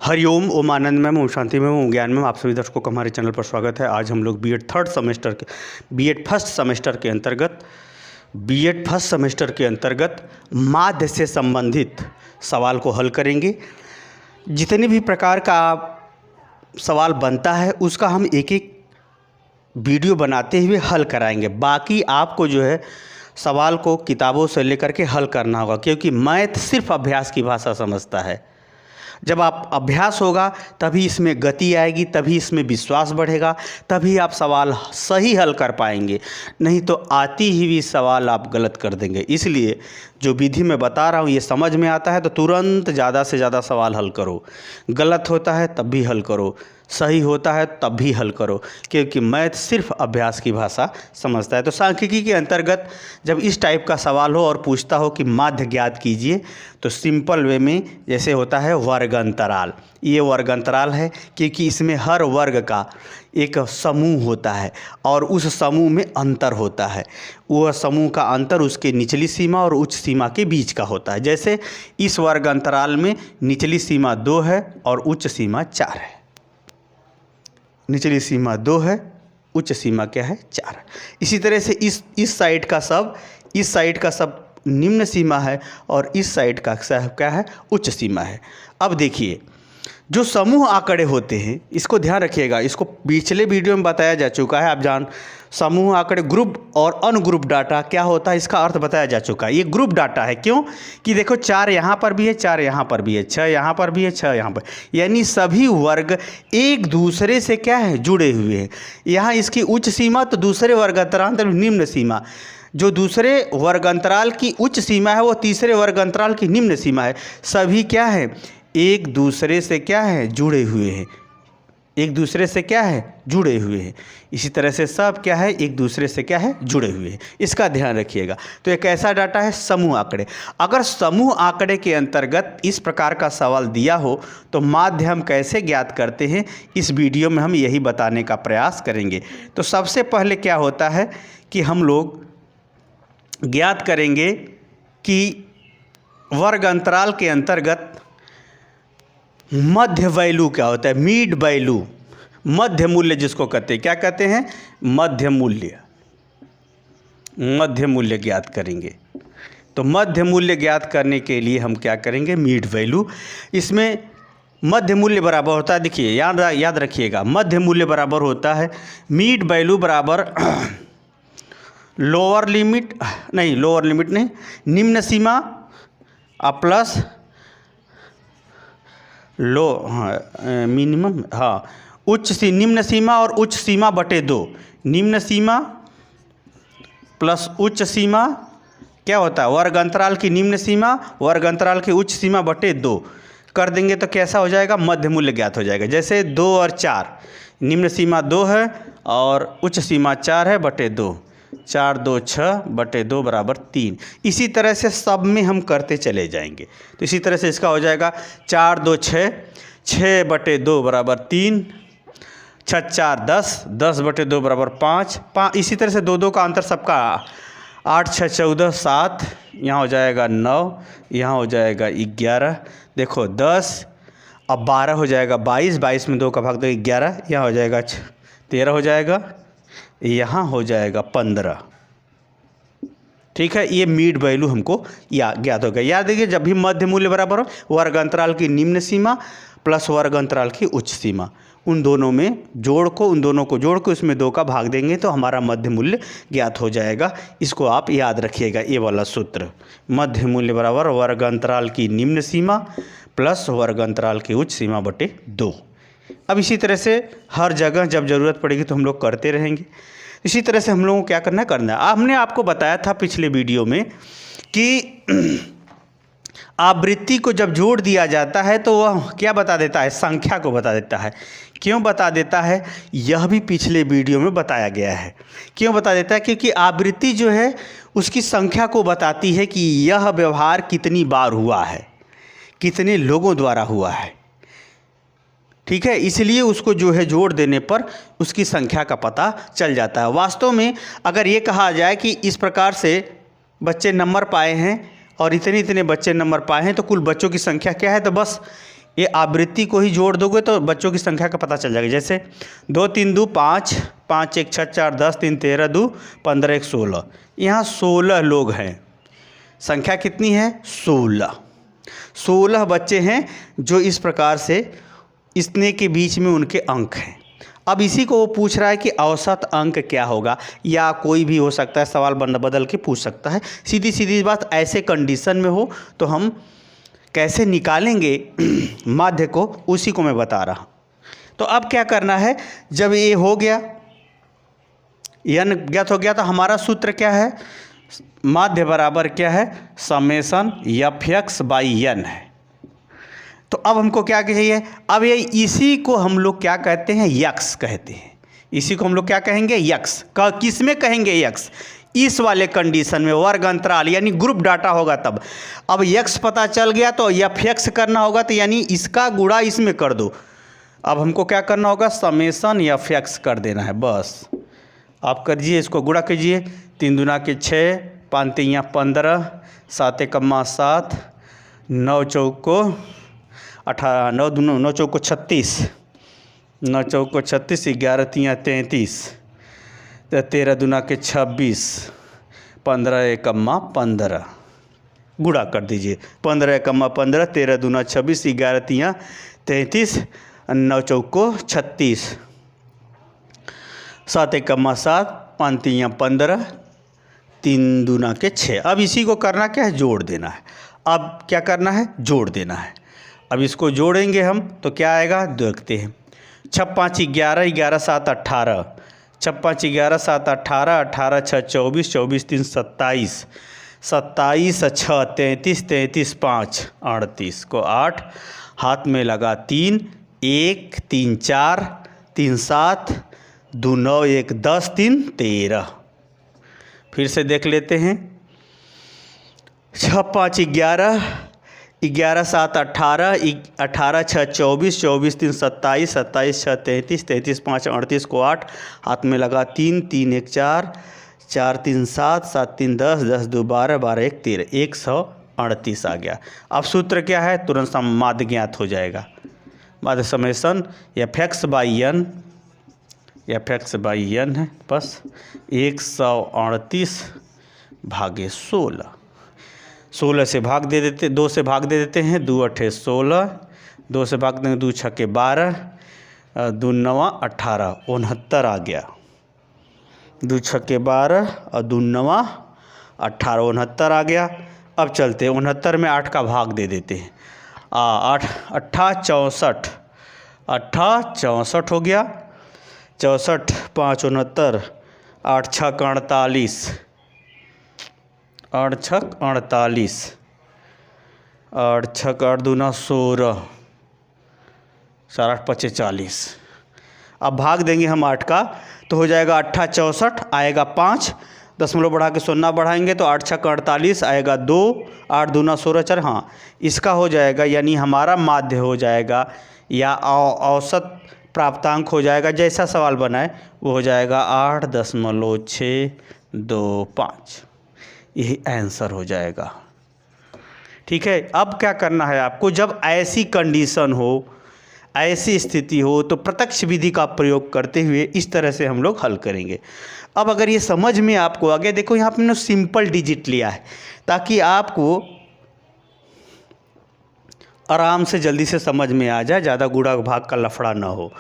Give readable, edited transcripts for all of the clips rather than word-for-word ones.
हरिओम, ओम आनंद में, ओम शांति में, ओम ज्ञान में आप सभी दर्शकों का हमारे चैनल पर स्वागत है। आज हम लोग बीएड फर्स्ट सेमेस्टर के अंतर्गत माध्य से संबंधित सवाल को हल करेंगे। जितने भी प्रकार का सवाल बनता है उसका हम एक एक वीडियो बनाते हुए हल कराएंगे। बाकी आपको जो है सवाल को किताबों से लेकर के हल करना होगा, क्योंकि मैथ सिर्फ अभ्यास की भाषा समझता है। जब आप अभ्यास होगा तभी इसमें गति आएगी, तभी इसमें विश्वास बढ़ेगा, तभी आप सवाल सही हल कर पाएंगे। नहीं तो आती ही भी सवाल आप गलत कर देंगे। इसलिए जो विधि मैं बता रहा हूँ ये समझ में आता है तो तुरंत ज़्यादा से ज़्यादा सवाल हल करो। गलत होता है तब भी हल करो, सही होता है तब भी हल करो, क्योंकि मैथ सिर्फ अभ्यास की भाषा समझता है। तो सांख्यिकी के अंतर्गत जब इस टाइप का सवाल हो और पूछता हो कि माध्य ज्ञात कीजिए, तो सिंपल वे में जैसे होता है वर्ग अंतराल। ये वर्ग अंतराल है क्योंकि इसमें हर वर्ग का एक समूह होता है और उस समूह में अंतर होता है। वह समूह का अंतर उसके निचली सीमा और उच्च सीमा के बीच का होता है। जैसे इस वर्ग अंतराल में निचली सीमा 2 है और उच्च सीमा 4 है। निचली सीमा 2 है, उच्च सीमा क्या है? 4 है। इसी तरह से इस साइड का सब निम्न सीमा है और इस साइड का सब क्या है? उच्च सीमा है। अब देखिए, जो समूह आंकड़े होते हैं इसको ध्यान रखिएगा। इसको पिछले वीडियो में बताया जा चुका है। आप समूह आंकड़े, ग्रुप और अनग्रुप डाटा क्या होता है इसका अर्थ बताया जा चुका है। ये ग्रुप डाटा है। क्यों? कि देखो 4 यहाँ पर भी है, 4 यहाँ पर भी है, 6 यहाँ पर भी है, 6 यहाँ पर, यानी सभी वर्ग एक दूसरे से क्या है? जुड़े हुए हैं। यहाँ इसकी उच्च सीमा तो दूसरे वर्ग अंतराल निम्न सीमा, जो दूसरे वर्ग अंतराल की उच्च सीमा है वो तीसरे वर्ग अंतराल की निम्न सीमा है। सभी क्या है? एक दूसरे से क्या है? जुड़े हुए हैं। एक दूसरे से क्या है? जुड़े हुए हैं। इसी तरह से सब क्या है? एक दूसरे से क्या है? जुड़े हुए हैं। इसका ध्यान रखिएगा। तो एक ऐसा डाटा है समूह आंकड़े। अगर समूह आंकड़े के अंतर्गत इस प्रकार का सवाल दिया हो तो माध्य हम कैसे ज्ञात करते हैं, इस वीडियो में हम यही बताने का प्रयास करेंगे। तो सबसे पहले क्या होता है कि हम लोग ज्ञात करेंगे कि वर्ग अंतराल के अंतर्गत मध्य वैल्यू क्या होता है? मीड वैल्यू, मध्य मूल्य जिसको कहते हैं। क्या कहते हैं? मध्य मूल्य। मध्य मूल्य ज्ञात करेंगे। तो मध्य मूल्य ज्ञात करने के लिए हम क्या करेंगे? Mid value. इसमें मध्य मूल्य बराबर होता है, देखिए याद रखिएगा, मध्य मूल्य बराबर होता है मीड वैल्यू बराबर लोअर लिमिट नहीं, निम्न सीमा प्लस मिनिमम, निम्न सीमा और उच्च सीमा बटे 2। निम्न सीमा प्लस उच्च सीमा क्या होता है? वर्ग अंतराल की निम्न सीमा वर्ग अंतराल की उच्च सीमा बटे 2 कर देंगे तो कैसा हो जाएगा? मध्य मूल्य ज्ञात हो जाएगा। जैसे 2 और 4, निम्न सीमा 2 है और उच्च सीमा 4 है बटे 2, 4 2 6 बटे 2 बराबर 3। इसी तरह से सब में हम करते चले जाएंगे। तो इसी तरह से इसका हो जाएगा 4 2 6, 6 बटे 2 बराबर 3, 6 4 10, 10 बटे 2 बराबर 5, 5। इसी तरह से 2 2 का अंतर सबका, 8 6 14 7, यहाँ हो जाएगा 9, यहाँ हो जाएगा 11, देखो 10, अब 12 हो जाएगा 22, 22 में 2 का भाग दो 11, यहाँ हो जाएगा 13 हो जाएगा, यहाँ हो जाएगा 15। ठीक है, ये मीड वैल्यू हमको ज्ञात हो गया। याद रखिए, जब भी मध्य मूल्य बराबर हो वर्ग अंतराल की निम्न सीमा प्लस वर्ग अंतराल की उच्च सीमा, उन दोनों को जोड़ के उसमें 2 का भाग देंगे तो हमारा मध्य मूल्य ज्ञात हो जाएगा। इसको आप याद रखिएगा, ये वाला सूत्र, मध्य मूल्य बराबर वर्ग अंतराल की निम्न सीमा प्लस वर्ग अंतराल की उच्च सीमा बटे 2। अब इसी तरह से हर जगह जब ज़रूरत पड़ेगी तो हम लोग करते रहेंगे। इसी तरह से हम लोगों को क्या करना है। हमने आपको बताया था पिछले वीडियो में कि आवृत्ति को जब जोड़ दिया जाता है तो वह क्या बता देता है? संख्या को बता देता है। क्यों बता देता है? यह भी पिछले वीडियो में बताया गया है। क्यों बता देता है? क्योंकि आवृत्ति जो है उसकी संख्या को बताती है कि यह व्यवहार कितनी बार हुआ है, कितने लोगों द्वारा हुआ है। ठीक है, इसलिए उसको जो है जोड़ देने पर उसकी संख्या का पता चल जाता है। वास्तव में अगर ये कहा जाए कि इस प्रकार से बच्चे नंबर पाए हैं और इतने इतने बच्चे नंबर पाए हैं तो कुल बच्चों की संख्या क्या है, तो बस ये आवृत्ति को ही जोड़ दोगे तो बच्चों की संख्या का पता चल जाएगा। जैसे 2 3 2 5, 5 1 6 4 10, 3 13 2 15 1 16। यहाँ 16 लोग हैं। संख्या कितनी है? 16 बच्चे हैं जो इस प्रकार से इतने के बीच में उनके अंक हैं। अब इसी को वो पूछ रहा है कि औसत अंक क्या होगा, या कोई भी हो सकता है, सवाल बदल के पूछ सकता है। सीधी सीधी बात, ऐसे कंडीशन में हो तो हम कैसे निकालेंगे माध्य को, उसी को मैं बता रहा। तो अब क्या करना है, जब ये हो गया, n ज्ञात हो गया, तो हमारा सूत्र क्या है? माध्य बराबर क्या है? समेशन f(x/n) है। तो अब हमको क्या चाहिए? अब ये इसी को हम लोग क्या कहते हैं? यक्स कहते हैं। इसी को हम लोग क्या कहेंगे? यक्स। किस में कहेंगे यक्स? इस वाले कंडीशन में, वर्ग अंतराल यानी ग्रुप डाटा होगा तब। अब यक्स पता चल गया तो f(x) करना होगा, तो यानी इसका गुणा इसमें कर दो। अब हमको क्या करना होगा? समेशन f(x) कर देना है, बस। आप करिए, इसको गुणा कीजिए। 3 दूना के 6, 5 3 15, 7 1 7, 9 चौको 18, 9 दूना 9 चौको 36, 9 चौको 36, 11 3 33, 13 दूना के 26, 15 1 15, गुणा कर दीजिए। 15 1 15, 13 दूना 26, 11 3 33, 9 चौको 36, 7 1 7, 5 3 15, 3 दूना के 6। अब इसी को करना क्या है? जोड़ देना है। अब क्या करना है? जोड़ देना है। अब इसको जोड़ेंगे हम तो क्या आएगा? देखते हैं। 6 5 11, 11 7 18, 6 5 11 7 18, 18 6 24, 24 3 27, 27 6 33, 33 5 38 को 8, हाथ में लगा 3, 1 3 4, 3 7, 2 9 1 10, 3 13। फिर से देख लेते हैं। 6 5 11, 11 7 18, 18 6 24, 24 3 27, 27 6 33, 33 5 38 को 8, हाथ में लगा 3, 3 1 4, 4 3 7, 7 3 10, 10 2 12, 12 1 13, 138 आ गया। अब सूत्र क्या है? तुरंत माध्य ज्ञात हो जाएगा। माध्य समेशन f(x/n) है, बस 138 भागे 16। 16 से भाग दे देते, 2 से भाग दे देते हैं। 2 8 16, 2 से भाग देंगे 2 6 12, 2 9 18, 69 आ गया। 2 6 12 और 2 9 18, 69 आ गया। अब चलते हैं 69 में 8 का भाग दे देते हैं। 8 8 64, 8 64 हो गया। 64 5 69, 8 6 48, 8 6 48, 8 6 8 दूना 16, 4 8 5 40। अब भाग देंगे हम 8 का तो हो जाएगा 8 64, आएगा 5, दशमलव बढ़ा के 0 बढ़ाएंगे तो 8 6 48 आएगा 2, 8 दूना 16 4। हाँ, इसका हो जाएगा, यानी हमारा माध्य हो जाएगा या औसत प्राप्तांक हो जाएगा, जैसा सवाल बनाए वो हो जाएगा 8.625। यही आंसर हो जाएगा। ठीक है। अब क्या करना है आपको, जब ऐसी कंडीशन हो, ऐसी स्थिति हो, तो प्रत्यक्ष विधि का प्रयोग करते हुए इस तरह से हम लोग हल करेंगे। अब अगर ये समझ में आपको आ गया, देखो यहाँ पे मैंने सिंपल डिजिट लिया है ताकि आपको आराम से जल्दी से समझ में आ जाए, ज़्यादा गुणा भाग का लफड़ा ना हो।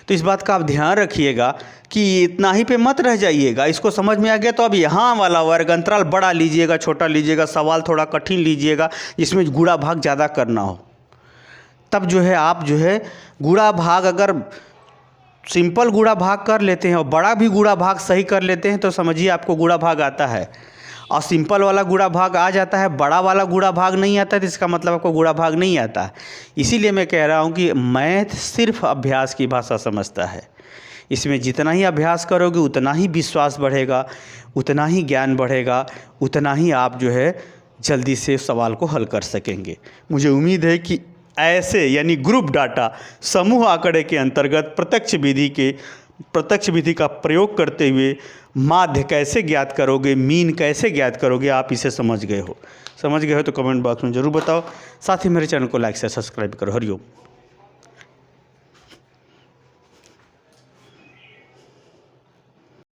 तो इस बात का आप ध्यान रखिएगा कि इतना ही पे मत रह जाइएगा। इसको समझ में आ गया तो अब यहाँ वाला वर्ग अंतराल बड़ा लीजिएगा, छोटा लीजिएगा, सवाल थोड़ा कठिन लीजिएगा जिसमें गुणा भाग ज़्यादा करना हो। तब जो है आप जो है गुणा भाग अगर सिंपल गुणा भाग कर लेते हैं और बड़ा भी गुणा भाग सही कर लेते हैं तो समझिए आपको गुणा भाग आता है। और सिंपल वाला गुणा भाग आ जाता है, बड़ा वाला गुणा भाग नहीं आता है, तो इसका मतलब आपको गुणा भाग नहीं आता है। इसीलिए मैं कह रहा हूँ कि मैथ सिर्फ अभ्यास की भाषा समझता है। इसमें जितना ही अभ्यास करोगे उतना ही विश्वास बढ़ेगा, उतना ही ज्ञान बढ़ेगा, उतना ही आप जो है जल्दी से सवाल को हल कर सकेंगे। मुझे उम्मीद है कि ऐसे यानी ग्रुप डाटा समूह आंकड़े के अंतर्गत प्रत्यक्ष विधि का प्रयोग करते हुए माध्य कैसे ज्ञात करोगे, मीन कैसे ज्ञात करोगे, आप इसे समझ गए हो। तो कमेंट बॉक्स में ज़रूर बताओ। साथ ही मेरे चैनल को लाइक से सब्सक्राइब करो। हरिओम।